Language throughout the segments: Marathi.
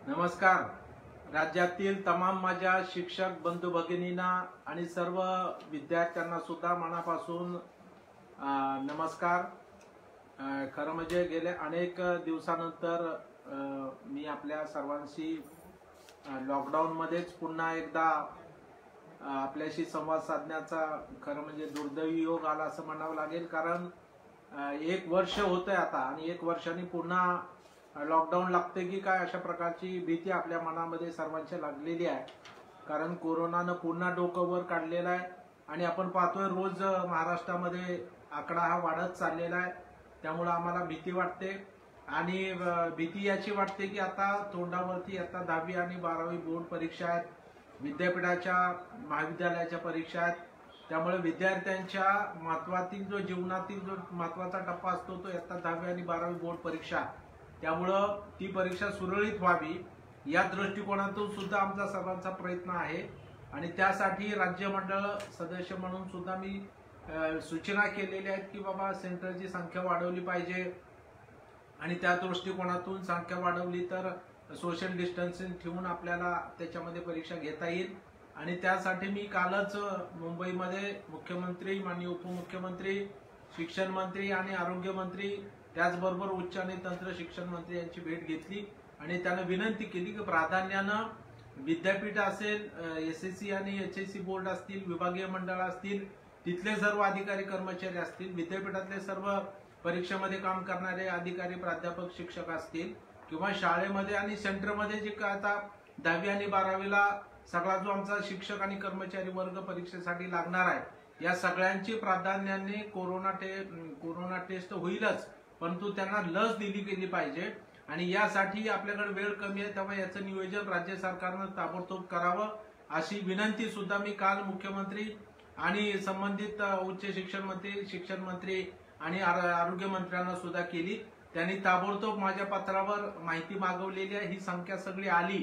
नमस्कार। राज्यातील तमाम माझ्या शिक्षक बंधू भगिनींना आणि सर्व विद्यार्थ्यांना सुद्धा मनापासून नमस्कार। खरं म्हणजे गेल्या अनेक दिवसानंतर मी आपल्या सर्वांशी लॉकडाऊन मध्येच पुन्हा एकदा आपल्याशी संवाद साधण्याचा खरं म्हणजे दुर्दैवी योग आला असं म्हणावं लागेल। कारण 1 वर्ष होतंय आता आणि 1 वर्षांनी पुन्हा लॉकडाऊन लागते की काय अशा प्रकारची भीती आपल्या मनामध्ये सर्वांच्या लागलेली आहे। कारण कोरोनानं पुन्हा डोकं वर काढलेलं आहे आणि आपण पाहतोय रोज महाराष्ट्रामध्ये आकडा हा वाढत चाललेला आहे। त्यामुळे आम्हाला भीती वाटते आणि भीती याची वाटते की आता तोंडावरती आता 10वी आणि 12वी बोर्ड परीक्षा आहेत, विद्यापीठाच्या महाविद्यालयाच्या परीक्षा आहेत। त्यामुळे विद्यार्थ्यांच्या महत्त्वातील जो जीवनातील जो महत्त्वाचा टप्पा असतो तो आता 10वी आणि 12वी बोर्ड परीक्षा, त्यामुळं ती परीक्षा सुरळीत व्हावी या दृष्टिकोनातून सुद्धा आमचा सर्वांचा प्रयत्न आहे। आणि त्यासाठी राज्य मंडळ सदस्य म्हणून सुद्धा मी सूचना केलेल्या आहेत की बाबा सेंटरची संख्या वाढवली पाहिजे आणि त्या दृष्टिकोनातून संख्या वाढवली तर सोशल डिस्टन्सिंग ठेवून आपल्याला त्याच्यामध्ये परीक्षा घेता येईल। आणि त्यासाठी मी कालच मुंबईमध्ये मुख्यमंत्री, माननीय उपमुख्यमंत्री, शिक्षण मंत्री आणि आरोग्य मंत्री, त्याचबरोबर उच्च आणि तंत्र शिक्षण मंत्री यांची भेट घेतली आणि त्यांना विनंती केली की प्राधान्यानं विद्यापीठ असेल, SSC आणि HSC बोर्ड असतील, विभागीय मंडळ असतील, तिथले सर्व अधिकारी कर्मचारी असतील, विद्यापीठातले सर्व परीक्षेमध्ये काम करणारे अधिकारी प्राध्यापक शिक्षक असतील किंवा शाळेमध्ये आणि सेंटरमध्ये जे काय आता 10वी आणि 12वीला सगळा जो आमचा शिक्षक आणि कर्मचारी वर्ग परीक्षेसाठी लागणार आहे, या सगळ्यांची प्राधान्याने कोरोना टेस्ट होईलच, परंतु त्यांना लस दिली गेली पाहिजे। आणि यासाठी आपल्याकडे वेळ कमी आहे, तेव्हा याचं नियोजन राज्य सरकारनं ताबडतोब करावं अशी विनंती सुद्धा मी काल मुख्यमंत्री आणि संबंधित उच्च शिक्षण मंत्री आणि आरोग्य मंत्र्यांना सुद्धा केली। त्यांनी ताबडतोब माझ्या पत्रावर माहिती मागवलेली आहे। ही संख्या सगळी आली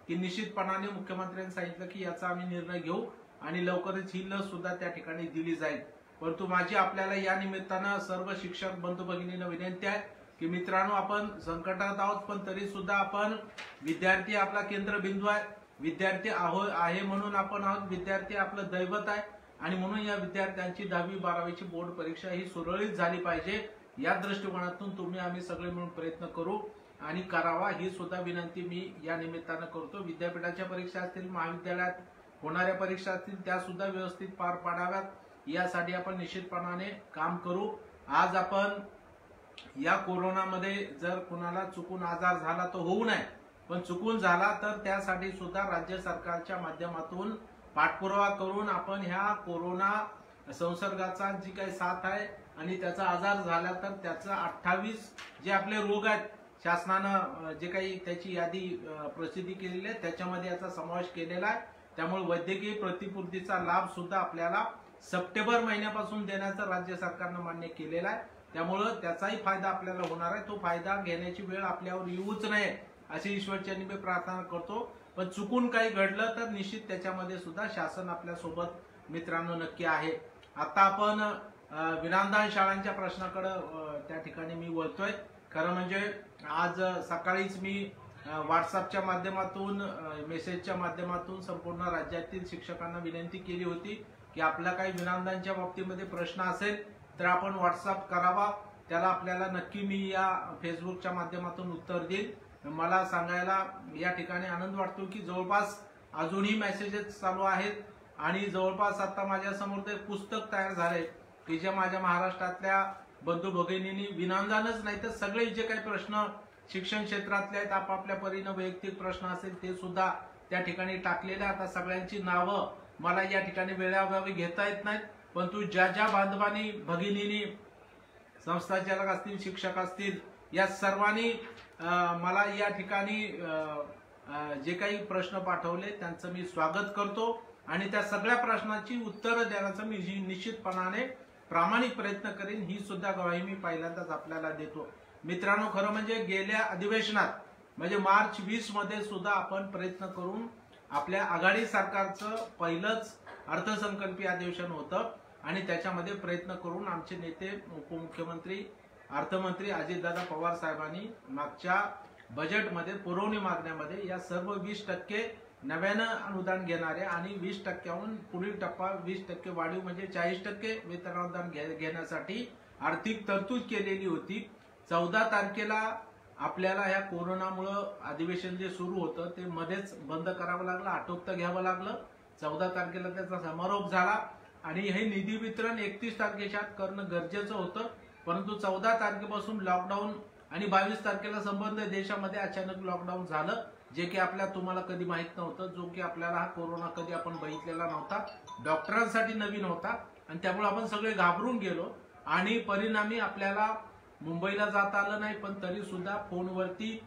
की निश्चितपणाने मुख्यमंत्र्यांनी सांगितलं की याचा आम्ही निर्णय घेऊ आणि लवकरच ही लस सुद्धा त्या ठिकाणी दिली जाईल। परंतु माझी आपल्याला या निमित्तानं सर्व शिक्षक बंधू भगिनींना विनंती आहे की मित्रांनो, आपण संकटात आहोत पण तरी सुद्धा आपण विद्यार्थी आपला केंद्रबिंदू आहे, विद्यार्थी आहे म्हणून आपण आहोत, विद्यार्थी आपलं दैवत आहे आणि म्हणून या विद्यार्थ्यांची 10वी 12वीची बोर्ड परीक्षा ही सुरळीत झाली पाहिजे या दृष्टिकोनातून तुम्ही आम्ही सगळे मिळून प्रयत्न करू आणि करावा ही सुद्धा विनंती मी या निमित्तानं करतो। विद्यापीठाच्या परीक्षा असतील, महाविद्यालयात होणाऱ्या परीक्षा असतील, त्या सुद्धा व्यवस्थित पार पाडाव्यात यासाठी आपण निश्चितपणाने काम करू। आज आपण या कोरोनामध्ये जर कुणाला चुकून आजार झाला तर होऊ नये, पण चुकून झाला तर त्यासाठी सुद्धा राज्य सरकारच्या माध्यमातून पाठपुरावा करून आपण ह्या कोरोना संसर्गाचा जी काही साथ आहे आणि त्याचा आजार झाला तर त्याचा 28 जे आपले रोग आहेत शासनानं जे काही त्याची यादी प्रसिद्धी केलेली आहे त्याच्यामध्ये याचा समावेश केलेला आहे। त्यामुळे वैद्यकीय प्रतिपूर्तीचा लाभ सुद्धा आपल्याला सप्टेंबर महिन्यापासून देण्याचं राज्य सरकारनं मान्य केलेला आहे। त्यामुळे त्याचाही फायदा आपल्याला होणार आहे। तो फायदा घेण्याची वेळ आपल्यावर येऊच नये अशी ईश्वरचरणी मी प्रार्थना करतो। पण चुकून काही घडलं तर निश्चित त्याच्यामध्ये सुद्धा शासन आपल्या सोबत मित्रांनो नक्की आहे। आता आपण विरामदान शाळांच्या प्रश्नाकडे त्या ठिकाणी मी वळतोय। खरं म्हणजे आज सकाळीच मी व्हॉट्सअपच्या माध्यमातून, मेसेजच्या माध्यमातून संपूर्ण राज्यातील शिक्षकांना विनंती केली होती की आपला काही विरामदानच्या बाबतीमध्ये प्रश्न असेल तर आपण व्हॉट्सअप करावा, त्याला आपल्याला नक्की मी या फेसबुकच्या माध्यमातून उत्तर देईल। मला सांगायला या ठिकाणी आनंद वाटतो की जवळपास अजूनही मेसेजेस चालू आहेत आणि जवळपास आता माझ्या समोर ते पुस्तक तयार झाले की जे माझ्या महाराष्ट्रातल्या बंधू भगिनींनी विनांदानच नाही तर सगळे जे काही प्रश्न शिक्षण क्षेत्रातले आहेत, आपापल्या परीनं वैयक्तिक प्रश्न असेल ते सुद्धा त्या ठिकाणी टाकलेले। आता सगळ्यांची नावं मला या ठिकाणी वेळाअभावी घेता येत नाहीत, परंतु ज्या ज्या बांधवांनी भगिनींनी संस्थाचालक असतील, शिक्षक असतील, या सर्वांनी मला या ठिकाणी जे काही प्रश्न पाठवले त्यांचं मी स्वागत करतो आणि त्या सगळ्या प्रश्नांची उत्तरं देण्याचा मी निश्चितपणाने प्रामाणिक प्रयत्न करेन ही सुद्धा ग्वाही मी पहिल्यांदाच आपल्याला देतो। मित्रांनो, खरं म्हणजे गेल्या अधिवेशनात म्हणजे मार्च 20 मध्ये सुद्धा आपण प्रयत्न करून आपल्या आघाडी सरकारचं पहिलंच अर्थसंकल्पीय अधिवेशन होतं आणि त्याच्यामध्ये प्रयत्न करून आमचे नेते उपमुख्यमंत्री अर्थमंत्री अजितदादा पवार साहेबांनी मागच्या बजेटमध्ये पुरवणी मागण्यामध्ये या सर्व 20% नव्यानं अनुदान घेणारे आणि 20%हून पुढील टप्पा 20% वाढीव म्हणजे 40% वेतन अनुदान घेण्यासाठी आर्थिक तरतूद केलेली होती। 14 तारखेला आपल्याला या कोरोनामुळे अधिवेशन जे सुरू होतं ते मध्येच बंद करावं लागलं, आटोपतं घ्यावं लागलं। 14 तारखेला त्याचा समारोप झाला आणि हे निधी वितरण 31 तारखेच्या आत करणं गरजेचं होतं, परंतु 14 तारखेपासून लॉकडाऊन आणि 22 तारखेला संबंध देशामध्ये अचानक लॉकडाऊन झालं, जे की तुम्हाला कधी माहित नव्हतं, जो की आपल्याला हा कोरोना कधी आपण बघितलेला नव्हता, डॉक्टरांसाठी नवीन होता आणि त्यामुळे आपण सगळे घाबरून गेलो आणि परिणामी आपल्याला मुंबईला जाता आलं नाही। पण तरी सुद्धा फोनवरती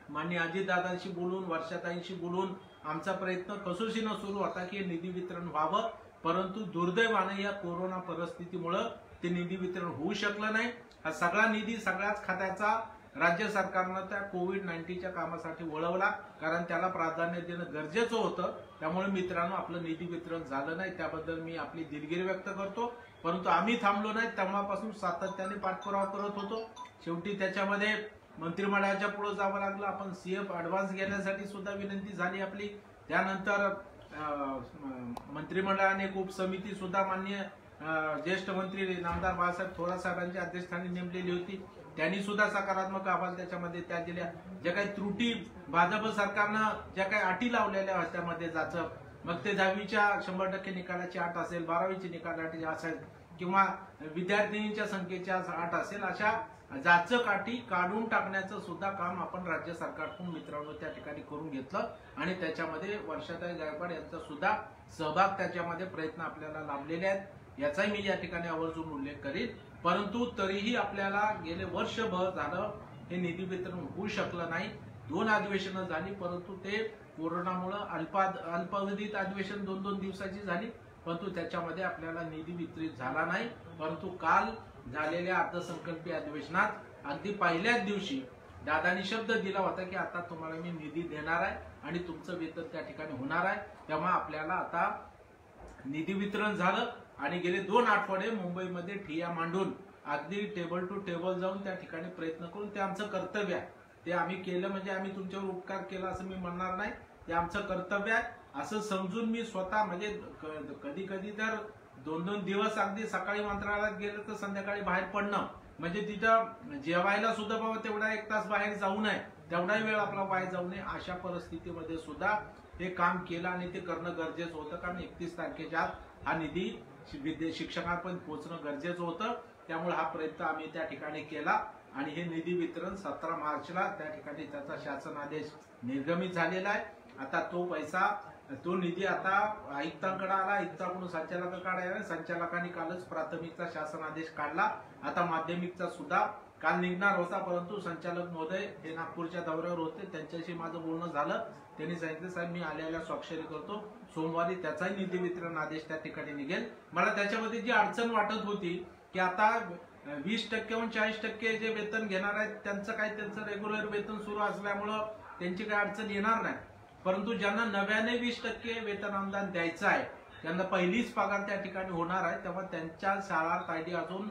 माननीय अजितदादांशी बोलून वर्षाताईंशी बोलून आमचा प्रयत्न कसोशीनं सुरू होता की निधी वितरण व्हावं, परंतु दुर्दैवाने या कोरोना परिस्थितीमुळे ते निधी वितरण होऊ शकलं नाही। हा सगळा निधी सगळ्याच खात्याचा राज्य सरकारनं त्या कोविड-19च्या कामासाठी वळवला, कारण त्याला प्राधान्य देणं गरजेचं होतं। त्यामुळे मित्रांनो आपलं निधी वितरण झालं नाही, त्याबद्दल मी आपली दिलगिरी व्यक्त करतो, परंतु आम्ही थांबलो नाही, तेव्हापासून सातत्याने पाठपुरावा करत होतो। शेवटी त्याच्यामध्ये मंत्रिमंडळाच्या पुढे जावं लागलं, आपण सीएफ ऍडव्हान्स घेण्यासाठी सुद्धा विनंती झाली आपली। त्यानंतर मंत्रिमंडळाने एक उपसमिती सुद्धा माननीय ज्येष्ठ मंत्री नामदार बाळासाहेब थोरात साहेबांच्या अध्यक्षस्थानी नेमलेली होती, त्यांनी सुद्धा सकारात्मक अहवाल त्याच्यामध्ये त्या दिल्या। ज्या काही त्रुटी भाजप सरकारनं ज्या काही अटी लावलेल्या होत्या मध्ये जाचं, मग ते 10वीच्या 100% निकालाची अट असेल, 12वीची निकालाची असेल किंवा विद्यार्थिनींच्या संख्येची अट असेल, अशा जाचक अटी काढून टाकण्याचं सुद्धा काम आपण राज्य सरकारकडून मित्रांनो त्या ठिकाणी करून घेतलं आणि त्याच्यामध्ये वर्षाताई गायकवाड यांचा सुद्धा सहभाग त्याच्यामध्ये प्रयत्न आपल्याला लाभलेले आहेत, याचाही मी या ठिकाणी आवर्जून उल्लेख करीन। परंतु तरीही आपल्याला गेले वर्षभर झालं हे निधी वितरण होऊ शकलं नाही। 2 अधिवेशनं झाली, परंतु ते कोरोनामुळे अल्पावधीत अधिवेशन 2-2 दिवसाची झाली, परंतु त्याच्यामध्ये आपल्याला निधी वितरित झाला नाही। परंतु काल झालेल्या अर्थसंकल्पीय अधिवेशनात अगदी पहिल्याच दिवशी दादांनी शब्द दिला होता की आता तुम्हाला मी निधी देणार आहे आणि तुमचं वेतन त्या ठिकाणी होणार आहे। तेव्हा आपल्याला आता निधी वितरण झालं आणि गेले 2 आठवडे मुंबईमध्ये ठिय्या मांडून अगदी टेबल टू टेबल जाऊन त्या ठिकाणी प्रयत्न करून ते आमचं कर्तव्य आहे, ते आम्ही केलं म्हणजे आम्ही तुमच्यावर उपकार केला असं मी म्हणणार नाही, ते आमचं कर्तव्य आहे असं समजून मी स्वतः म्हणजे कधी कधी तर 2-2 दिवस अगदी सकाळी मंत्रालयात गेलं तर संध्याकाळी बाहेर पडणं, म्हणजे तिथं जेवायला सुद्धा बाबा तेवढा 1 तास बाहेर जाऊ नये, तेवढा वेळ आपला बाहेर जाऊ नये, अशा परिस्थितीमध्ये सुद्धा हे काम केलं आणि ते करणं गरजेचं होतं, कारण 31 तारखेच्या आत हा निधी शिक्षकांपर्यंत पोहोचणं गरजेचं होतं। त्यामुळे हा प्रयत्न आम्ही त्या ठिकाणी केला आणि हे निधी वितरण 17 मार्चला त्या ठिकाणी त्याचा शासन आदेश निर्गमित झालेला आहे। आता तो पैसा तो निधी आता आयुक्तांकडे आला, आयुक्ताकडून संचालकांकडे आला, संचालकांनी कालच प्राथमिकचा शासन आदेश काढला, आता माध्यमिकचा सुद्धा काल निघणार होता, परंतु संचालक महोदय हे नागपूरच्या दौऱ्यावर होते, त्यांच्याशी माझं बोलणं झालं, त्यांनी सांगितलं साहेब मी आलेल्या स्वाक्षरी करतो, सोमवारी त्याचाही निधी वितरण आदेश त्या ठिकाणी निघेल। मला त्याच्यामध्ये जी अडचण वाटत होती की आता 20%हून 40% जे वेतन घेणार आहेत त्यांचं रेग्युलर वेतन सुरू असल्यामुळं त्यांची काही अडचण येणार नाही, परंतु ज्यांना नव्याने 20% वेतन अनुदान द्यायचं आहे त्यांना पहिलीच पगार त्या ठिकाणी होणार आहे, तेव्हा त्यांच्या शाळा आयडी अजून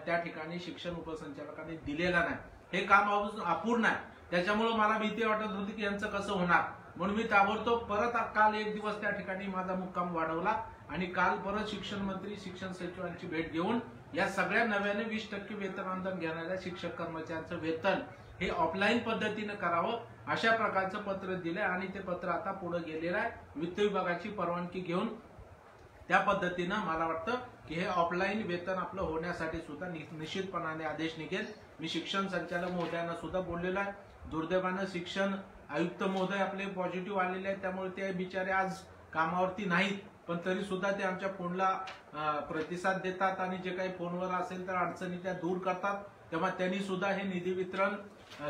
त्या ठिकाणी शिक्षण उपसंचालकांनी दिलेला नाही, हे काम अपूर्ण आहे। त्याच्यामुळे मला भीती वाटत होती की यांचं कसं होणार, म्हणून मी ताबडतोब परत काल 1 दिवस त्या ठिकाणी माझा मुक्काम वाढवला आणि काल परत शिक्षण मंत्री शिक्षण सचिवांची भेट घेऊन या सगळ्या नव्याने 20% वेतन अनुदान घेणाऱ्या शिक्षक कर्मचाऱ्यांचं वेतन हे ऑफलाईन पद्धतीने करावं अशा प्रकारचं पत्र दिलं आणि ते पत्र आता पुढे गेलेलं आहे, वित्त विभागाची परवानगी घेऊन त्या पद्धतीनं मला वाटतं की हे ऑफलाईन वेतन आपलं होण्यासाठी सुद्धा निश्चितपणाने आदेश निघेल। मी शिक्षण संचालक महोदयांना सुद्धा बोललेलो आहे, दुर्दैवानं शिक्षण आयुक्त महोदय आपले पॉझिटिव्ह आलेले आहेत, त्यामुळे ते बिचारे आज कामावरती नाहीत, पण तरी सुद्धा ते आमच्या फोनला प्रतिसाद देतात आणि जे काही फोनवर असेल तर अडचणी त्या दूर करतात, तेव्हा त्यांनी सुद्धा हे निधी वितरण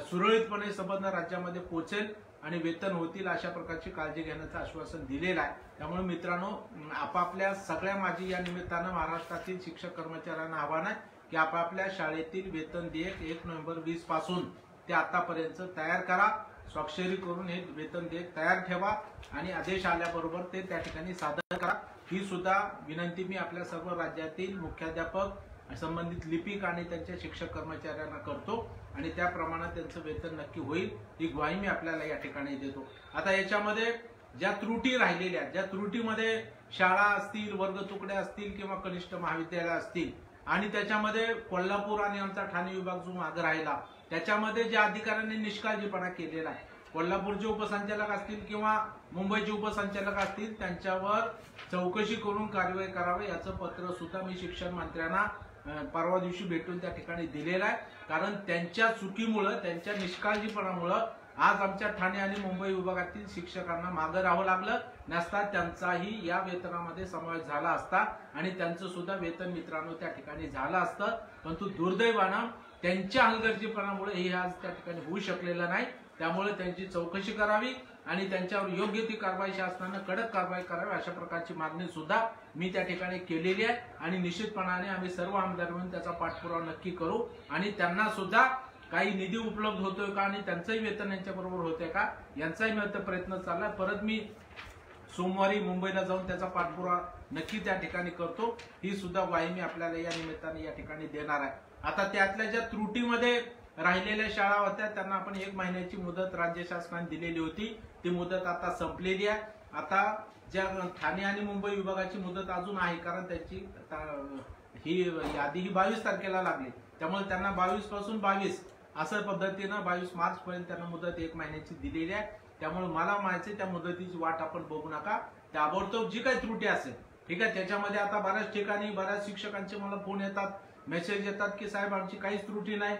सुरळीतपणे संबंध राज्यामध्ये पोहोचेल आणि वेतन होतील अशा प्रकारची काळजी घेण्याचं आश्वासन दिलेलं आहे। त्यामुळे मित्रांनो आपापल्या सगळ्या माझी या निमित्तानं महाराष्ट्रातील शिक्षक कर्मचाऱ्यांना आव्हान आहे की आपापल्या शाळेतील वेतन देयक 1 नोव्हेंबर 20 पासून ते आतापर्यंत तयार करा स्वाक्षरी करून हे वेतन देयक तयार ठेवा आणि आदेश आल्याबरोबर ते त्या ठिकाणी सादर करा। ही सुद्धा विनंती मी आपल्या सर्व राज्यातील मुख्याध्यापक, संबंधित लिपिक आणि त्यांच्या शिक्षक कर्मचाऱ्यांना करतो आणि त्याप्रमाणे त्यांचं वेतन नक्की होईल ही ग्वाही मी आपल्याला या ठिकाणी देतो। आता याच्यामध्ये ज्या त्रुटी राहिलेल्या, ज्या त्रुटीमध्ये शाळा असतील, वर्ग तुकड्या असतील किंवा कनिष्ठ महाविद्यालय असतील आणि त्याच्यामध्ये कोल्हापूर आणि आमचा ठाणे विभाग जो मागे राहिला त्याच्यामध्ये ज्या अधिकाऱ्यांनी निष्काळजीपणा केलेला आहे, कोल्हापूरचे उपसंचालक असतील किंवा मुंबईचे उपसंचालक असतील त्यांच्यावर चौकशी करून कारवाई करावी याचं पत्र सुद्धा मी शिक्षण मंत्र्यांना परवा दिवशी भेटून त्या ठिकाणी दिलेलं आहे। कारण त्यांच्या चुकीमुळे, त्यांच्या निष्काळजीपणामुळे आज आमच्या ठाणे आणि मुंबई विभागातील शिक्षकांना मागे राहावं लागलं, नसता त्यांचाही या वेतनामध्ये समावेश झाला असता आणि त्यांचं सुद्धा वेतन मित्रांनो त्या ठिकाणी झालं असतं। परंतु दुर्दैवानं त्यांच्या हलगर्जीपणामुळे हे आज त्या ठिकाणी होऊ शकलेलं नाही। त्यामुळे त्यांची चौकशी करावी आणि त्यांच्यावर योग्य ती कारवाई, शासनानं कडक कारवाई करावी अशा प्रकारची मागणी सुद्धा मी त्या ठिकाणी केलेली आहे आणि निश्चितपणाने आम्ही सर्व आमदार म्हणून त्याचा पाठपुरावा नक्की करू आणि त्यांना सुद्धा काही निधी उपलब्ध होतोय का आणि त्यांचंही वेतन यांच्या बरोबर होतंय का यांचाही प्रयत्न चाललाय। परत मी सोमवारी मुंबईला जाऊन त्याचा पाठपुरावा नक्की त्या ठिकाणी करतो। ही सुद्धा ग्वाही मी आपल्याला या निमित्ताने या ठिकाणी देणार आहे। आता त्यातल्या ज्या त्रुटीमध्ये राहिलेल्या शाळा होत्या त्यांना आपण 1 महिन्याची मुदत राज्य शासनाने दिलेली होती, ती मुदत आता संपलेली आहे। आता ज्या ठाणे आणि मुंबई विभागाची मुदत अजून आहे, कारण त्याची ही यादी ही 22 तारखेला लागली, त्यामुळे त्यांना 22 पासून 22 असं पद्धतीनं 22 मार्च पर्यंत त्यांना मुदत 1 महिन्याची दिलेली आहे। त्यामुळे मला माहिती त्या मुदतीची वाट आपण बघू नका, ताबडतोब जी काही त्रुटी असेल, ठीक आहे, त्याच्यामध्ये आता बऱ्याच ठिकाणी बऱ्याच शिक्षकांचे मला फोन येतात, मेसेज येतात की साहेब आमची काहीच त्रुटी नाही,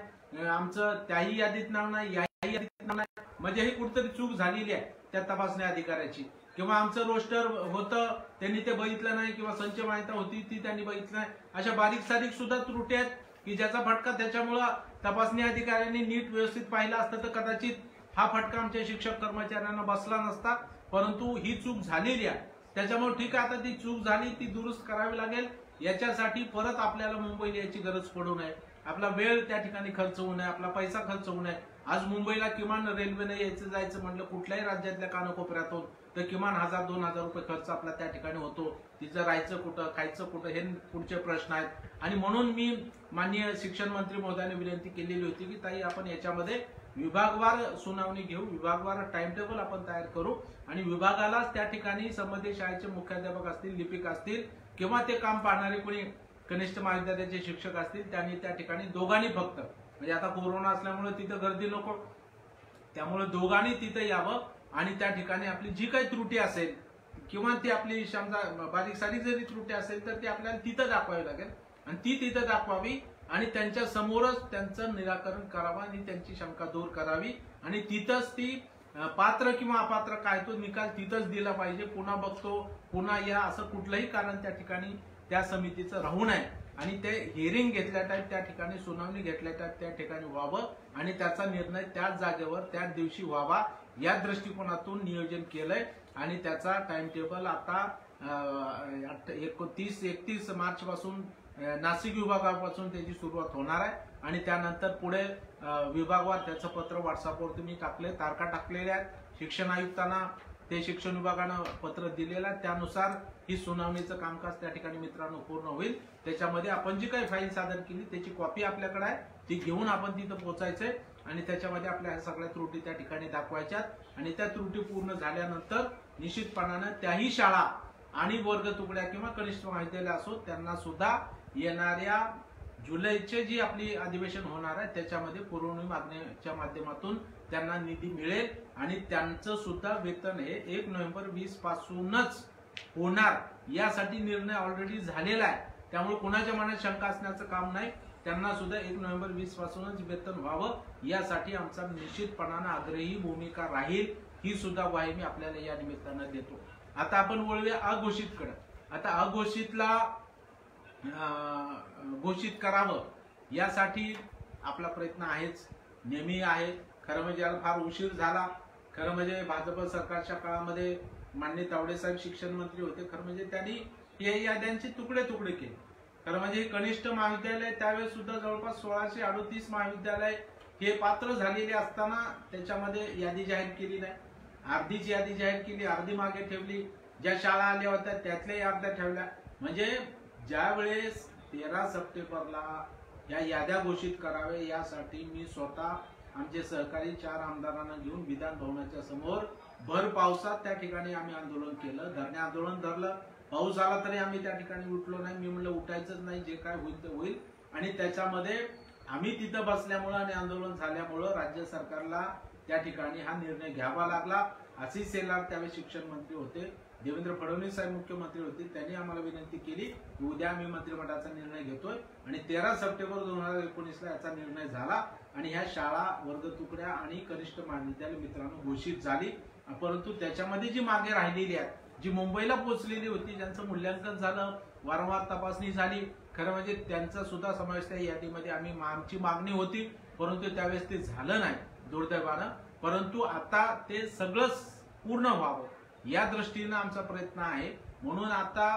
आमचं त्याही यादीत नाव नाही, याही यादीत नाव नाही, म्हणजे ही कुठेतरी चूक झालेली आहे त्या तपासणी अधिकाऱ्याची, किंवा आमचं रोस्टर होतं त्यांनी ते बघितलं नाही, किंवा संच माहिती होती ती त्यांनी बघितलं नाही, अशा बारीक सारीक सुद्धा त्रुटी आहेत की ज्याचा फटका त्याच्यामुळे तपासणी अधिकाऱ्यांनी नीट व्यवस्थित पाहिला असतं तर कदाचित हा फटका आमच्या शिक्षक कर्मचाऱ्यांना बसला नसता। परंतु ही चूक झालेली आहे, त्याच्यामुळे ठीक आहे, आता ती चूक झाली ती दुरुस्त करावी लागेल। याच्यासाठी परत आपल्याला मुंबईला याची गरज पडू नये, आपला वेळ त्या ठिकाणी खर्च होऊ नये, आपला पैसा खर्च होऊ नये। आज मुंबईला किमान रेल्वेने यायचं जायचं म्हटलं कुठल्याही राज्यातल्या कानाकोपऱ्यातून तर किमान 1000-2000 रुपये खर्च आपला त्या ठिकाणी होतो। तिचं राहायचं कुठं, खायचं कुठं हे पुढचे प्रश्न आहेत आणि म्हणून मी माननीय शिक्षण मंत्री महोदयांनी विनंती केलेली होती की ताई आपण याच्यामध्ये विभागवार सुनावणी घेऊ, विभागवार टाइम टेबल आपण तयार करू आणि विभागालाच त्या ठिकाणी संबंधित शाळेचे मुख्याध्यापक असतील, लिपिक असतील किंवा ते काम पाहणारे कोणी कनिष्ठ महाविद्यालयाचे शिक्षक असतील त्यांनी त्या ठिकाणी दोघांनी फक्त, म्हणजे आता कोरोना असल्यामुळे तिथं गर्दी नको, त्यामुळे दोघांनी तिथं यावं आणि त्या ठिकाणी आपली जी काही त्रुटी असेल किंवा ती आपली समजा बारीक सारीक जरी त्रुटी असेल तर ती आपल्याला तिथं दाखवावी लागेल आणि ती तिथं दाखवावी आणि त्यांच्या समोरच त्यांचं निराकरण करावं आणि त्यांची शंका दूर करावी आणि तिथंच ती पात्र किंवा अपात्र काय तो निकाल तिथंच दिला पाहिजे। पुन्हा बघतो, पुन्हा या असं कुठलंही कारण त्या ठिकाणी त्या समितीचं राहू नये आणि ते हिअरिंग घेतल्या टाईप त्या ठिकाणी सुनावणी घेतल्या टाईप त्या ठिकाणी व्हावं आणि त्याचा निर्णय त्याच जागेवर त्याच दिवशी व्हावा या दृष्टिकोनातून नियोजन केलंय आणि त्याचा टाइम टेबल आता 31 मार्च पासून नाशिक विभागापासून त्याची सुरुवात होणार आहे आणि त्यानंतर पुढे विभागवार त्याचं पत्र व्हॉट्सअपवरती मी टाकले, तारखा टाकलेल्या आहेत, शिक्षण आयुक्तांना ते शिक्षण विभागानं पत्र दिलेलं आहे, त्यानुसार ही सुनावणीचं कामकाज त्या ठिकाणी मित्रांनो पूर्ण होईल। त्याच्यामध्ये आपण जी काही फाईल सादर केली त्याची कॉपी आपल्याकडे आहे, ती घेऊन आपण तिथं पोहोचायचंय आणि त्याच्यामध्ये आपल्या सगळ्या त्रुटी त्या ठिकाणी दाखवायच्यात आणि त्या त्रुटी पूर्ण झाल्यानंतर निश्चितपणानं त्याही शाळा आणि वर्ग तुकड्या किंवा कनिष्ठ महाविद्यालय असो त्यांना सुद्धा येणाऱ्या जुलैचे जी आपली अधिवेशन होणार आहे त्याच्यामध्ये पुरवणी मागणीच्या माध्यमातून त्यांना निधी मिळेल आणि त्यांचं सुद्धा वेतन हे 1 नोव्हेंबर 20 पासूनच होणार यासाठी निर्णय ऑलरेडी झालेला आहे। त्यामुळे कोणाच्या मनात शंका असण्याचं काम नाही, त्यांना सुद्धा 1 नोव्हेंबर 20 पासूनच वेतन व्हावं यासाठी आमचा निश्चितपणानं आग्रही भूमिका राहील, ही सुद्धा ग्वाही मी आपल्याला या निमित्तानं देतो। आता आपण वळूया अघोषितकडे। आता अघोषितला घोषित करावं यासाठी आपला प्रयत्न आहेच, नेहमी आहे। खरं म्हणजे याला फार उशीर झाला, खरं म्हणजे भाजप सरकारच्या काळामध्ये माननीय तावडे साहेब शिक्षण मंत्री होते, खरं म्हणजे त्यांनी या याद्यांचे तुकडे तुकडे केले। खरं म्हणजे कनिष्ठ महाविद्यालय त्यावेळेस सुद्धा जवळपास 1638 महाविद्यालय हे पात्र झालेले असताना त्याच्यामध्ये यादी जाहीर केली नाही, अर्धीची यादी जाहीर केली, अर्धी मागे ठेवली, ज्या शाळा आल्या होत्या त्यातल्याही अर्ध्या ठेवल्या. म्हणजे ज्या वेळेस 13 सप्टेंबरला या याद्या घोषित करावे यासाठी मी स्वतः आमचे सहकारी 4 आमदारांना घेऊन विधान भवनाच्या समोर भर पावसात त्या ठिकाणी आम्ही आंदोलन केलं, धरणे आंदोलन धरलं. पाऊस आला तरी आम्ही त्या ठिकाणी उठलो नाही. मी म्हणलं उठायचंच नाही, जे काय होईल ते होईल. आणि त्याच्यामध्ये आम्ही तिथं बसल्यामुळं आणि आंदोलन झाल्यामुळं राज्य सरकारला त्या ठिकाणी हा निर्णय घ्यावा लागला. आशिष शेलार त्यावेळी शिक्षण मंत्री होते, देवेंद्र फडणवीस साहेब मुख्यमंत्री होते. त्यांनी आम्हाला विनंती केली की उद्या आम्ही मंत्रिमंडळाचा निर्णय घेतोय आणि 13 सप्टेंबर 2019ला याचा निर्णय झाला आणि ह्या शाळा वर्ग तुकड्या आणि कनिष्ठ महाविद्यालय मित्रांनो घोषित झाली. परंतु त्याच्यामध्ये जी मागे राहिलेली आहेत, जी मुंबईला पोहोचलेली होती, ज्यांचं मूल्यांकन झालं, वारंवार तपासणी झाली, खरं म्हणजे त्यांचा सुद्धा समावेश त्या यादीमध्ये आमची मागणी होती, परंतु त्यावेळेस ते झालं नाही दुर्दैवानं. परंतु आता ते सगळं पूर्ण व्हावं या दृष्टीनं आमचा प्रयत्न आहे. म्हणून आता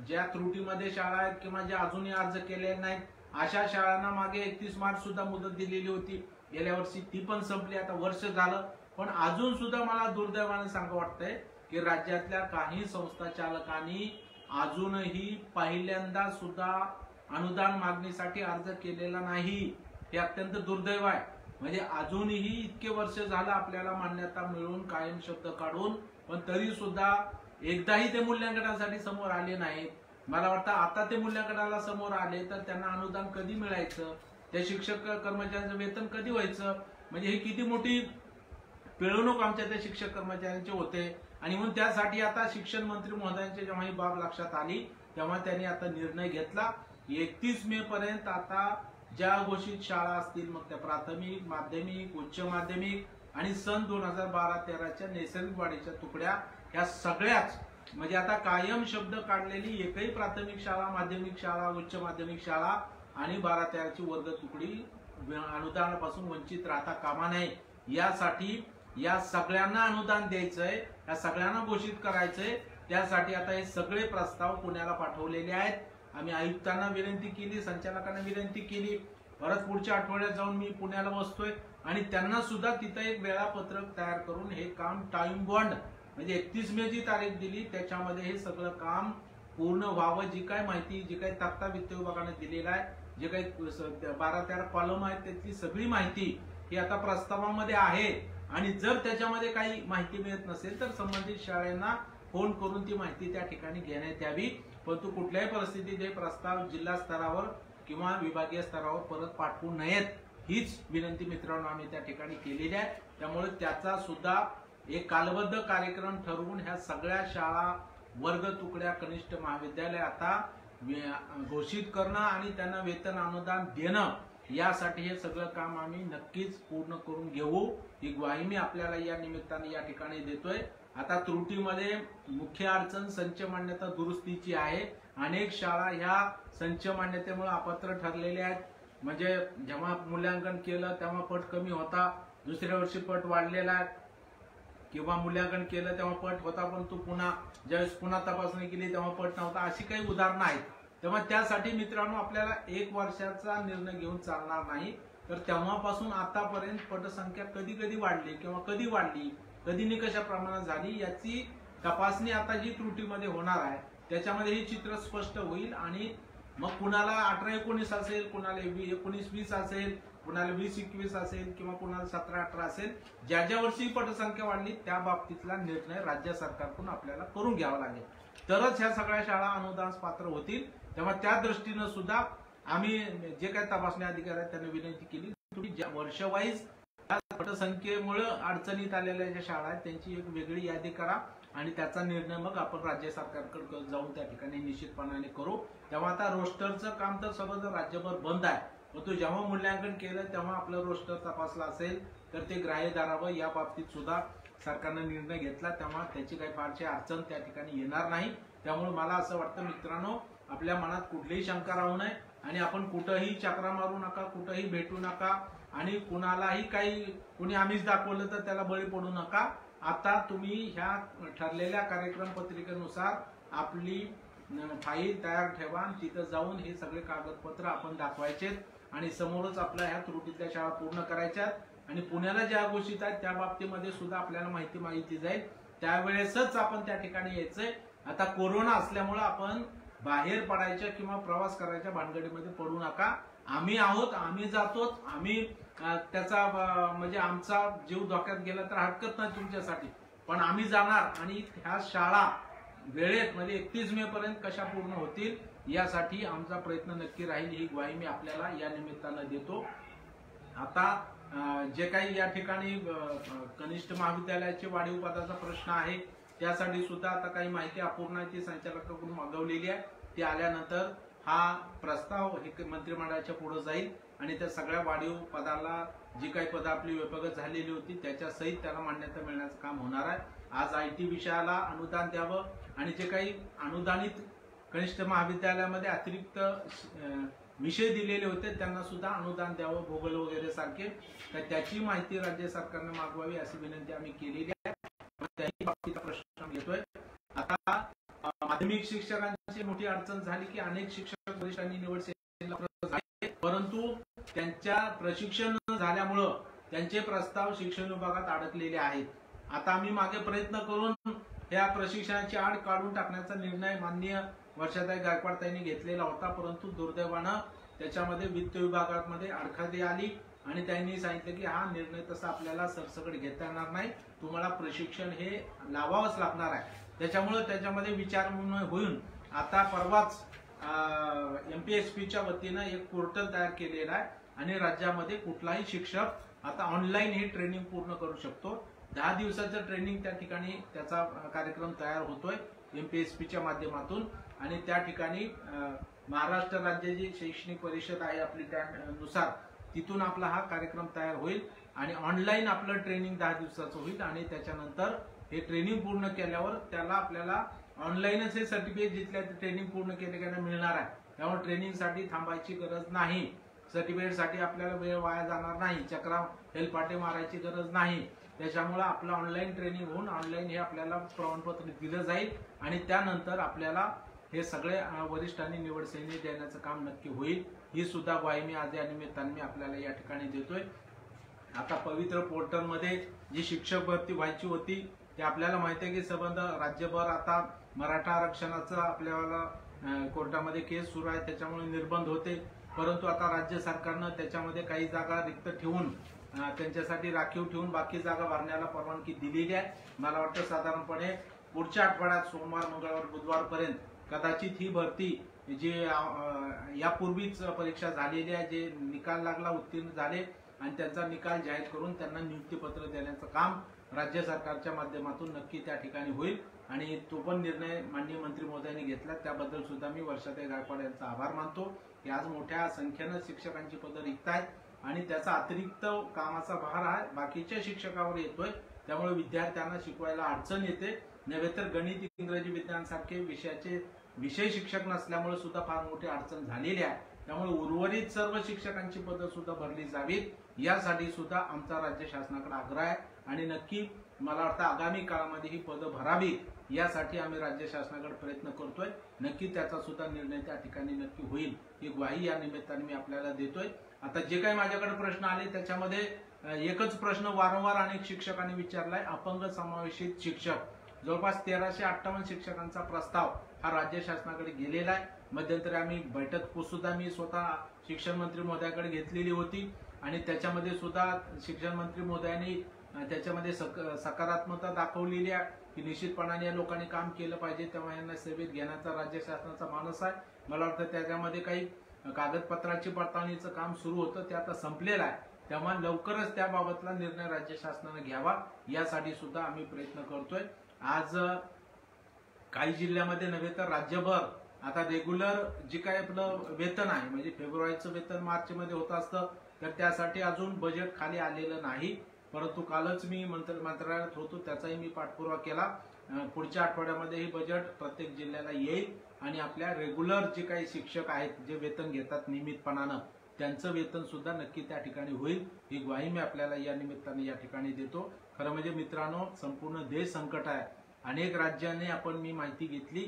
ज्या त्रुटीमध्ये शाळा आहेत किंवा ज्या अजूनही अर्ज केलेले नाहीत अशा शाळांना मागे 31 मार्च सुद्धा मुदत दिलेली होती, गेल्या वर्षी ती पण संपली, आता वर्ष झालं. पण अजून सुद्धा मला दुर्दैवाने सांगू वाटतंय की राज्यातल्या काही संस्था चालकांनी अजूनही पहिल्यांदा सुद्धा अनुदान मागणीसाठी अर्ज केलेला नाही. हे अत्यंत दुर्दैव आहे. म्हणजे अजूनही इतके वर्ष झालं आपल्याला मान्यता मिळून कायम शब्द काढून, पण तरी सुद्धा एकदाही ते मूल्यांकनासाठी समोर आले नाहीत. मला वाटतं आता ते मूल्यांकनाला समोर आले तर त्यांना अनुदान कधी मिळायचं, त्या शिक्षक कर्मचाऱ्यांचं वेतन कधी व्हायचं. म्हणजे ही किती मोठी पिळवणूक आमच्या त्या शिक्षक कर्मचाऱ्यांचे होते. आणि म्हणून त्यासाठी आता शिक्षण मंत्री महोदयांची जेव्हा ही बाब लक्षात आली तेव्हा त्यांनी आता निर्णय घेतला. 31 मे पर्यंत आता ज्या घोषित शाळा असतील, मग त्या प्राथमिक, माध्यमिक, उच्च माध्यमिक आणि सन 2012-13च्या नैसर्गिक वाढीच्या तुकड्या ह्या सगळ्याच, म्हणजे आता कायम शब्द काढलेली एकही प्राथमिक शाळा, माध्यमिक शाळा, उच्च माध्यमिक शाळा आणि 12-13ची वर्ग तुकडी अनुदानापासून वंचित राहता कामा नये. यासाठी या सगळ्यांना अनुदान द्यायचंय, या सगळ्यांना घोषित करायचंय. त्यासाठी आता हे सगळे प्रस्ताव पुण्याला पाठवलेले आहेत. आम्ही आयुक्तांना विनंती केली, संचालकांना विनंती केली. परत पुढच्या आठवड्यात जाऊन मी पुण्याला बसतोय आणि त्यांना सुद्धा तिथं एक वेळापत्रक तयार करून हे काम टाइम बॉन्ड, म्हणजे 31 मे जी तारीख दिली त्याच्यामध्ये हे सगळं काम पूर्ण व्हावं. जी काय माहिती, जी काही तक्ता वित्त विभागाने दिलेला आहे, जे काही 12-13 कॉलम आहेत त्याची सगळी माहिती ही आता प्रस्तावामध्ये आहे. आणि जर त्याच्यामध्ये काही माहिती मिळत नसेल तर संबंधित शाळांना फोन करून ती माहिती त्या ठिकाणी घेण्यात यावी. परंतु कुठल्याही परिस्थितीत हे प्रस्ताव जिल्हा स्तरावर किंवा विभागीय स्तरावर परत पाठवू नयेत हीच विनंती मित्रांनो आम्ही त्या ठिकाणी केलेली आहे. त्यामुळे त्याचा सुद्धा एक कालबद्ध कार्यक्रम ठरवून ह्या सगळ्या शाळा, वर्ग तुकड्या, कनिष्ठ महाविद्यालय आता घोषित करणं आणि त्यांना वेतन अनुदान देणं, यासाठी हे सगळं काम आम्ही नक्कीच पूर्ण करून घेऊ ही ग्वाही मी आपल्याला या निमित्ताने या ठिकाणी देतोय. आता त्रुटीमध्ये मुख्य अडचण संच मान्यता दुरुस्तीची आहे. अनेक शाळा ह्या संच मान्यतेमुळे अपात्र ठरलेल्या आहेत. म्हणजे जेव्हा मूल्यांकन केलं तेव्हा पट कमी होता, दुसऱ्या वर्षी पट वाढलेला आहे, किंवा मूल्यांकन केलं तेव्हा पट होता पण तो ज्यावेळेस पुन्हा तपासणी केली तेव्हा पट नव्हता. अशी काही उदाहरणं आहेत. तेव्हा त्यासाठी मित्रांनो आपल्याला 1 वर्षाचा निर्णय घेऊन चालणार नाही. तर तेव्हापासून आतापर्यंत पटसंख्या कधी कधी वाढली किंवा कधी वाढली, कधी निकषा प्रमाणात झाली याची तपासणी आता जी त्रुटीमध्ये होणार आहे त्याच्यामध्ये हे चित्र स्पष्ट होईल. आणि मग कुणाला 18-19 असेल, कुणाला 19-20 असेल, कुणाला 20-21 असेल किंवा कुणाला 17-18 असेल, ज्या ज्या वर्षी पटसंख्या वाढली त्या बाबतीतला निर्णय राज्य सरकारकडून आपल्याला करून घ्यावा लागेल. तरच ह्या सगळ्या शाळा अनुदान पात्र होतील. तेव्हा त्या दृष्टीनं सुद्धा आम्ही जे काही तपासणी अधिकारी आहेत त्यांना विनंती केली, तुम्ही वर्षवाईज पटसंख्येमुळे अडचणीत आलेल्या ज्या शाळा आहेत त्यांची एक वेगळी यादी करा आणि त्याचा निर्णय मग आपण राज्य सरकारकडे जाऊन त्या ठिकाणी निश्चितपणाने करू. तेव्हा आता रोस्टरचं काम तर सगळं राज्यभर बंद आहे, परंतु जेव्हा मूल्यांकन केलं तेव्हा आपलं रोस्टर तपासला असेल तर ते ग्राह्य धरावं या बाबतीत सुद्धा सरकारने निर्णय घेतला. तेव्हा त्याची काही फारशी अडचण त्या ठिकाणी येणार नाही. त्यामुळे मला असं वाटतं मित्रांनो आपल्या मनात कुठलीही शंका राहू नये आणि आपण कुठंही चक्रा मारू नका, कुठंही भेटू नका आणि कुणालाही कुणी आमिष दाखवलं तर त्याला बळी पडू नका. आता तुम्ही ह्या ठरलेल्या कार्यक्रम पत्रिकेनुसार आपली फाईल तयार ठेवा, तिथं जाऊन हे सगळे कागदपत्र आपण दाखवायचे आणि समोरच आपल्या ह्या त्रुटीतल्या शाळा पूर्ण करायच्या आणि पुण्याला ज्या गोष्टी आहेत त्या बाबतीमध्ये सुद्धा आपल्याला माहिती जाईल, त्यावेळेसच आपण त्या ठिकाणी यायचंय. आता कोरोना असल्यामुळे आपण बाहेर पडायच्या किंवा प्रवास करायच्या भानगडीमध्ये पडू नका. आम्ही आहोत, आम्ही जातो, आम्ही त्याचा म्हणजे आमचा जीव धोक्यात गेला तर हरकत नाही तुमच्यासाठी, पण आम्ही जाणार आणि ह्या शाळा वेळेत म्हणजे 31 मे पर्यंत कशा पूर्ण होतील यासाठी आमचा प्रयत्न नक्की राहील, ही ग्वाही मी आपल्याला या निमित्तानं देतो. आता जे काही या ठिकाणी कनिष्ठ महाविद्यालयाचे वाढीव पदाचा प्रश्न आहे त्यासाठी सुद्धा आता काही माहिती अपूर्ण आहे ती संचालकाकडून मागवलेली आहे. ती आल्यानंतर हा प्रस्ताव हे मंत्रिमंडळाच्या पुढे जाईल आणि त्या सगळ्या वाढीव पदाला जी काही पदं आपली विभागत झालेली होती त्याच्या सहित त्याला मान्यता मिळण्याचं काम होणार आहे. आज IT विषयाला अनुदान द्यावं आणि जे काही अनुदानित कनिष्ठ महाविद्यालयामध्ये अतिरिक्त विषय दिलेले होते त्यांना सुद्धा अनुदान द्यावं, भूगोल वगैरे सारखे, तर त्याची माहिती राज्य सरकारने मागवावी अशी विनंती आम्ही केलेली आहे. त्याही बाबतीचा प्रश्न घेतोय. आता माध्यमिक शिक्षकांची मोठी अडचण झाली की अनेक शिक्षक वरिष्ठांनी निवड झाले, परंतु त्यांच्या प्रशिक्षण झाल्यामुळं त्यांचे प्रस्ताव शिक्षण विभागात अडकलेले आहेत. आता आम्ही मागे प्रयत्न करून या प्रशिक्षणाची आड काढून टाकण्याचा निर्णय माननीय वर्षाताई गायकवाडताईंनी घेतलेला होता, परंतु दुर्दैवानं त्याच्यामध्ये वित्त विभागामध्ये अडखळी आली आणि त्यांनी सांगितलं की हा निर्णय तसा आपल्याला सरसकट घेता येणार नाही, तुम्हाला प्रशिक्षण हे लावावंच लागणार आहे. त्याच्यामुळे त्याच्यामध्ये विचार होऊन आता परवाच MPSPच्या वतीनं एक पोर्टल तयार केलेला आहे आणि राज्यामध्ये कुठलाही शिक्षक आता ऑनलाईन हे ट्रेनिंग पूर्ण करू शकतो. 10 दिवसाचं ट्रेनिंग त्या ठिकाणी त्याचा कार्यक्रम तयार होतोय MPSPच्या माध्यमातून आणि त्या ठिकाणी महाराष्ट्र राज्याची शैक्षणिक परिषद आहे आपली त्यानुसार तिथून आपला हा कार्यक्रम तयार होईल आणि ऑनलाईन आपलं ट्रेनिंग 10 दिवसाचं होईल आणि त्याच्यानंतर हे ट्रेनिंग पूर्ण केल्यावर त्याला आपल्याला ऑनलाईनच हे सर्टिफिकेट जिथल्या ट्रेनिंग पूर्ण केल्याने मिळणार आहे. त्यामुळे ट्रेनिंगसाठी थांबायची गरज नाही, सर्टिफिकेटसाठी आपल्याला वेळ वाया जाणार नाही, चक्रा हेलपाटे मारायची गरज नाही. त्याच्यामुळे आपलं ऑनलाईन ट्रेनिंग होऊन ऑनलाईन हे आपल्याला प्रमाणपत्र दिलं जाईल आणि त्यानंतर आपल्याला हे सगळे वरिष्ठांनी निवड सैनिक देण्याचं काम नक्की होईल. ही सुद्धा ग्वाही मी आज या निमित्ताने मी आपल्याला या ठिकाणी देतोय. आता पवित्र पोर्टलमध्ये जी शिक्षक भरती व्हायची होती ते आपल्याला माहिती आहे की संबंध राज्यभर आता मराठा आरक्षणाचं आपल्याला कोर्टामध्ये केस सुरू आहे, त्याच्यामुळे निर्बंध होते, परंतु आता राज्य सरकारनं त्याच्यामध्ये काही जागा रिक्त ठेवून त्यांच्यासाठी राखीव ठेवून बाकी जागा भरण्याला परवानगी दिलेली आहे. मला वाटतं साधारणपणे पुढच्या आठवड्यात सोमवार, मंगळवार, बुधवारपर्यंत कदाचित ही भरती जी यापूर्वीच परीक्षा झालेली आहे, जे निकाल लागला उत्तीर्ण झाले आणि त्यांचा निकाल जाहीर करून त्यांना नियुक्तीपत्र देण्याचं काम राज्य सरकारच्या माध्यमातून नक्की त्या ठिकाणी होईल आणि तो पण निर्णय माननीय मंत्री महोदयांनी घेतला. त्याबद्दल सुद्धा मी वर्षाताई गायकवाड यांचा आभार मानतो की आज मोठ्या संख्येनं शिक्षकांची पदं रिक्त आहेत आणि त्याचा अतिरिक्त कामाचा भार हा बाकीच्या शिक्षकावर येतोय. त्यामुळे विद्यार्थ्यांना शिकवायला अडचण येते, नव्हे तर गणित, इंग्रजी, विज्ञान सारखे विषय शिक्षक नसल्यामुळे सुद्धा फार मोठी अडचण झालेली आहे. त्यामुळे उर्वरित सर्व शिक्षकांची पदं सुद्धा भरली जावीत यासाठी सुद्धा आमचा राज्य शासनाकडे आग्रह आहे आणि नक्की मला वाटतं आगामी काळामध्ये ही पदं भरावी यासाठी आम्ही राज्य शासनाकडे प्रयत्न करतोय. नक्की त्याचा सुद्धा निर्णय त्या ठिकाणी नक्की होईल ही ग्वाही या निमित्ताने मी आपल्याला देतोय. आता जे काही माझ्याकडे प्रश्न आले त्याच्यामध्ये एकच प्रश्न वारंवार अनेक शिक्षकांनी विचारलाय, अपंग समावेशित शिक्षक जवळपास 1358 शिक्षकांचा प्रस्ताव हा राज्य शासनाकडे गेलेला आहे. मध्यंतरी आम्ही बैठक सुद्धा मी स्वतः शिक्षण मंत्री महोदयाकडे घेतलेली होती आणि त्याच्यामध्ये सुद्धा शिक्षण मंत्री महोदयांनी त्याच्यामध्ये सकारात्मकता दाखवलेली आहे की निश्चितपणाने या लोकांनी काम केलं पाहिजे, तेव्हा यांना सेवेत घेण्याचा राज्य शासनाचा मानस आहे. मला वाटतं त्याच्यामध्ये काही कागदपत्राची पडताळणीचं काम सुरू होतं, ते आता संपलेलं आहे. तेव्हा लवकरच त्याबाबतला निर्णय राज्य शासनाने घ्यावा यासाठी सुद्धा आम्ही प्रयत्न करतोय. आज काही जिल्ह्यामध्ये नव्हे तर राज्यभर आता रेग्युलर जे काही आपलं वेतन आहे म्हणजे फेब्रुवारीचं वेतन मार्चमध्ये होत असतं, तर त्यासाठी अजून बजेट खाली आलेलं नाही, परंतु कालच मी मंत्रालयात होतो त्याचाही मी पाठपुरावा केला. पुढच्या आठवड्यामध्ये ही बजेट प्रत्येक जिल्ह्याला येईल आणि आपल्या रेग्युलर जे काही शिक्षक आहेत जे वेतन घेतात नियमितपणानं त्यांचं वेतन सुद्धा नक्की त्या ठिकाणी होईल ही ग्वाही मी आपल्याला या निमित्ताने या ठिकाणी देतो. खरं म्हणजे मित्रांनो, संपूर्ण देश संकट आहे. अनेक राज्यांनी आपण मी माहिती घेतली,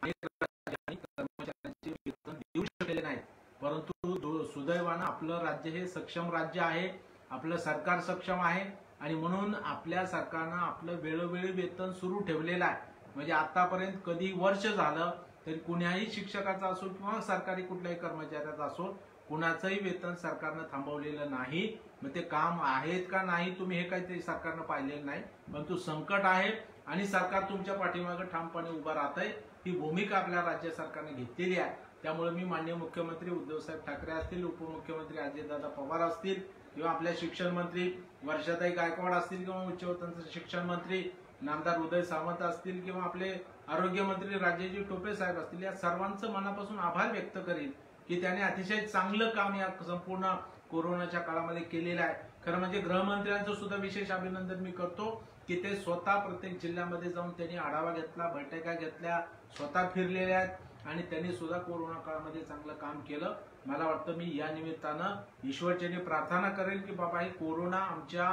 अनेक राज्यांनी कर्मचाऱ्यांचे वेतन देऊ शकलेले नाहीत, परंतु सुदैवानं आपलं राज्य हे सक्षम राज्य आहे, आपलं सरकार सक्षम आहे आणि म्हणून आपल्या सरकारनं आपलं वेळोवेळी वेतन सुरू ठेवलेलं आहे. म्हणजे आतापर्यंत कधी वर्ष झालं तरी कुणाही शिक्षकाचा असो किंवा सरकारी कुठल्याही कर्मचाऱ्याचा असो कुणाचंही वेतन सरकारनं थांबवलेलं नाही. मग ते काम आहेत का नाही तुम्ही हे काही सरकारनं पाहिलेलं नाही, परंतु संकट आहे आणि सरकार तुमच्या पाठीमागे ठामपणे उभं राहतंय. ही भूमिका आपल्या राज्य सरकारने घेतलेली आहे. त्यामुळे मी माननीय मुख्यमंत्री उद्धवसाहेब ठाकरे असतील, उपमुख्यमंत्री अजितदादा पवार असतील किंवा आपल्या शिक्षण मंत्री वर्षाताई गायकवाड असतील किंवा उच्च व तंत्र शिक्षण मंत्री नामदार उदय सामंत असतील किंवा आपले आरोग्य मंत्री राजेजी टोपे साहेब असतील, या सर्वांचं मनापासून आभार व्यक्त करील की त्याने अतिशय चांगलं काम या संपूर्ण कोरोनाच्या काळामध्ये केलेलं आहे. खरं म्हणजे गृहमंत्र्यांचं सुद्धा विशेष अभिनंदन मी करतो की ते स्वतः प्रत्येक जिल्ह्यामध्ये जाऊन त्यांनी आढावा घेतला, बैठका घेतल्या, स्वतः फिरलेल्या आहेत आणि त्यांनी सुद्धा कोरोना काळामध्ये चांगलं काम केलं. मला वाटतं मी या निमित्तानं ईश्वरचरणी प्रार्थना करेल की बाबा ही कोरोना आमच्या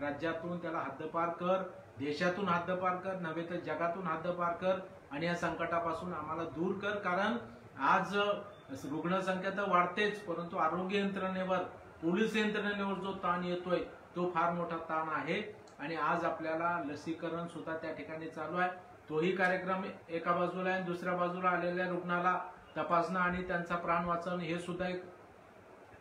राज्यातून त्याला हद्दपार कर, देशातून हद्दपार कर, नव्हे तर जगातून हद्दपार कर आणि या संकटापासून आम्हाला दूर कर. कारण आज रुग्णसंख्या तर वाढतेच, परंतु आरोग्य यंत्रणेवर, पोलीस यंत्रणेवर जो ताण येतोय तो फार मोठा ताण आहे. आणि आज आपल्याला लसीकरण सुद्धा त्या ठिकाणी चालू आहे. तोही कार्यक्रम एका बाजूला आहे, दुसऱ्या बाजूला आलेल्या रुग्णाला तपासणं आणि त्यांचा प्राण वाचवणं हे सुद्धा एक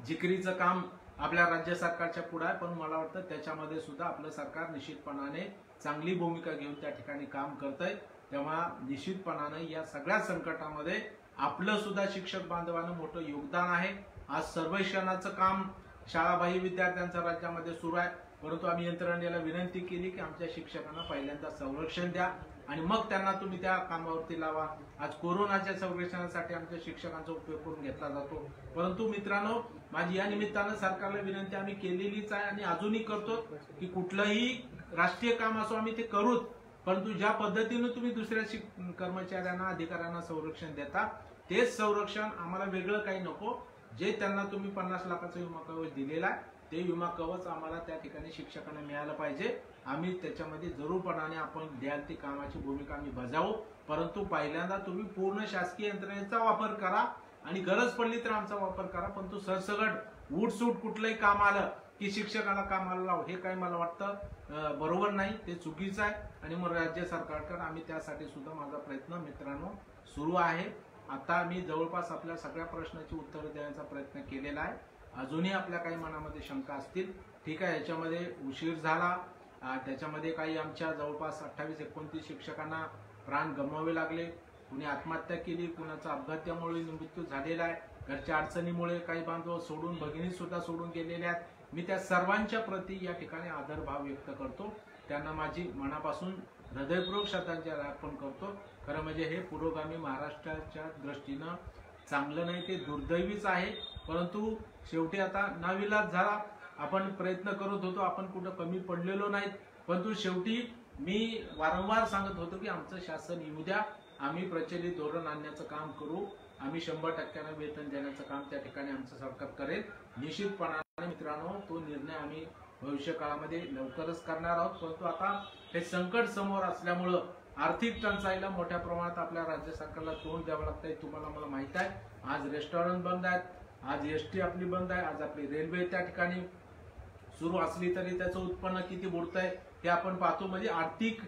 जिकिरीचं काम आपल्या राज्य सरकारच्या पुढे आहे. पण मला वाटतं त्याच्यामध्ये सुद्धा आपलं सरकार निश्चितपणाने चांगली भूमिका घेऊन त्या ठिकाणी काम करतंय. तेव्हा निश्चितपणाने या सगळ्या संकटामध्ये आपलं सुद्धा शिक्षक बांधवांना मोठं योगदान आहे. आज सर्वेक्षणाचं काम शाळाबाह्य विद्यार्थ्यांच्या राज्यामध्ये सुरू आहे, परंतु आम्ही यंत्रणेला विनंती केली की आमच्या शिक्षकांना पहिल्यांदा संरक्षण द्या आणि मग त्यांना तुम्ही त्या कामावरती लावा. आज कोरोनाच्या संरक्षणासाठी आमच्या शिक्षकांचा उपयोग करून घेतला जातो. परंतु मित्रांनो, माझी या निमित्तानं सरकारला विनंती आम्ही केलेलीच आहे आणि अजूनही करतो की कुठलंही राष्ट्रीय काम असो आम्ही ते करूच, परंतु ज्या पद्धतीने तुम्ही दुसऱ्या कर्मचाऱ्यांना, अधिकाऱ्यांना संरक्षण देता तेच संरक्षण आम्हाला वेगळं काही नको. जे त्यांना तुम्ही 50 लाखाचा विमा कवच दिलेला आहे ते विमा कवच आम्हाला त्या ठिकाणी शिक्षकांना मिळालं पाहिजे. आम्ही त्याच्यामध्ये जरूरपणाने आपण द्याल ती कामाची भूमिका आम्ही बजावू, परंतु पहिल्यांदा तुम्ही पूर्ण शासकीय यंत्रणेचा वापर करा आणि गरज पडली तर आमचा वापर करा. परंतु सरसगट उठसूट कुठलंही काम आलं की शिक्षकाला कामाला लाव हे काही मला वाटतं बरोबर नाही, ते चुकीचं आहे. आणि मग राज्य सरकारकडे आम्ही त्यासाठी सुद्धा माझा प्रयत्न मित्रांनो सुरू आहे. आता मी जवळपास आपल्या सगळ्या प्रश्नाची उत्तर देण्याचा प्रयत्न केलेला आहे. अजूनही आपल्या काही मनामध्ये शंका असतील, ठीक आहे, याच्यामध्ये उशीर झाला, त्याच्यामध्ये काही आमच्या जवळपास 28-29 शिक्षकांना प्राण गमवावे लागले, कुणी आत्महत्या केली, कुणाचा अपघातामुळे मृत्यू झालेला आहे, घरच्या अडचणीमुळे काही बांधव सोडून, भगिनी सुद्धा सोडून गेलेल्या आहेत. मी त्या सर्वांच्या प्रती या ठिकाणी आदरभाव व्यक्त करतो. त्यांना माझी मनापासून हृदयपूर्वक श्रद्धांजली अर्पण करतो. खरं म्हणजे हे पुरोगामी महाराष्ट्राच्या दृष्टीनं चांगलं नाही, ते दुर्दैवीच आहे. परंतु शेवटी आता नाविलाज झाला, आपण प्रयत्न करत होतो, आपण कुठं कमी पडलेलो नाहीत. परंतु शेवटी मी वारंवार सांगत होतो की आमचं शासन येऊ द्या, आम्ही प्रचलित धोरण आणण्याचं काम करू, आम्ही 100% वेतन देण्याचं काम त्या ठिकाणी आमचं सरकार करेल. निश्चितपणाने मित्रांनो तो निर्णय आम्ही भविष्य काळामध्ये लवकरच करणार आहोत. परंतु आता हे संकट समोर असल्यामुळं आर्थिक टंचाईला मोठ्या प्रमाणात आपल्या राज्य सरकारला तोंड द्यावं लागतंय. तुम्हाला मला माहित आहे, आज रेस्टॉरंट बंद आहेत, आज एसटी आपली बंद आहे, आज आपली रेल्वे त्या ठिकाणी सुरू असली तरी त्याचं उत्पन्न किती बुडतंय हे आपण पाहतो. म्हणजे आर्थिक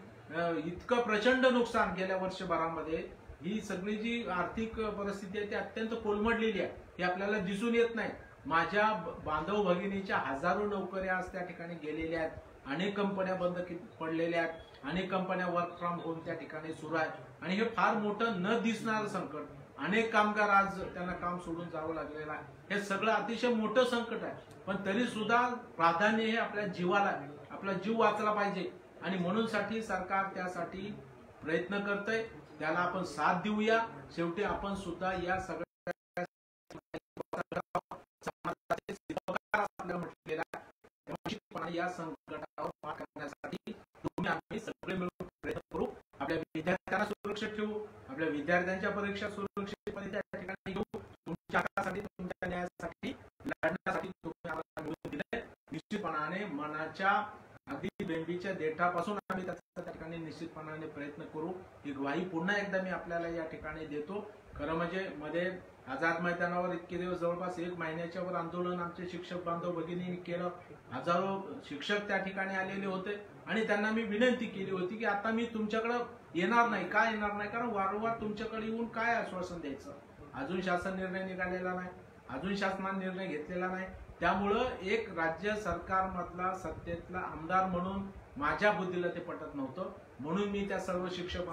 इतकं प्रचंड नुकसान गेल्या वर्षभरामध्ये, ही सगळी जी आर्थिक परिस्थिती आहे ती अत्यंत कोलमडलेली आहे, हे आपल्याला दिसून येत नाही. माझ्या बांधव भगिनीच्या हजारो नोकऱ्या आज त्या ठिकाणी गेलेल्या आहेत, अनेक कंपन्या बंद पडलेल्या आहेत, अनेक कंपन्या वर्क फ्रॉम होम त्या ठिकाणी सुरू आहेत आणि हे फार मोठं न दिसणारं संकट. अनेक कामगार आज त्यांना काम सोडून जावं लागलेलं आहे. हे सगळं अतिशय मोठं संकट आहे, पण तरी सुद्धा प्राधान्य हे आपल्या जीवाला आहे. आपला जीव वाचला पाहिजे आणि म्हणून साठी सरकार त्यासाठी प्रयत्न करतंय. त्याला आपण साथ देऊया. शेवटी आपण सुद्धा या सगळ्या या संकटावर मात करण्यासाठी तुम्ही आम्ही सगळे मिळून प्रयत्न करू. आपल्या विद्यार्थ्यांना सुरक्षित ठेवू, आपल्या विद्यार्थ्यांच्या परीक्षा सुरक्षितपणे त्या ठिकाणी घेऊ. तुमच्या हक्कासाठी, तुमच्या न्यायासाठी लढण्यासाठी तुम्ही आम्हाला निवडून दिले. निश्चितपणाने मनाच्या अगदी बेंबीच्या देठापासून आम्ही त्या ठिकाणी निश्चितपणाने प्रयत्न करू. ही ग्वाही पुन्हा एकदा मी आपल्याला या ठिकाणी देतो. खरं म्हणजे मध्ये आझाद मैदानावर इतके दिवस जवळपास 1 महिन्याच्या वर आंदोलन आमचे शिक्षक बांधव भगिनींनी केलं. हजारो शिक्षक त्या ठिकाणी आलेले होते आणि त्यांना मी विनंती केली होती की आता मी तुमच्याकडे येणार नाही. का येणार नाही? कारण वारंवार तुमच्याकडे येऊन काय आश्वासन द्यायचं. अजून शासन निर्णय निघालेला नाही, अजून शासनाने निर्णय घेतलेला नाही. त्यामुळं एक राज्य सरकारमधला सत्तेतला आमदार म्हणून माझ्या बुद्धीला ते पटत नव्हतं. म्हणून मी त्या सर्व शिक्षक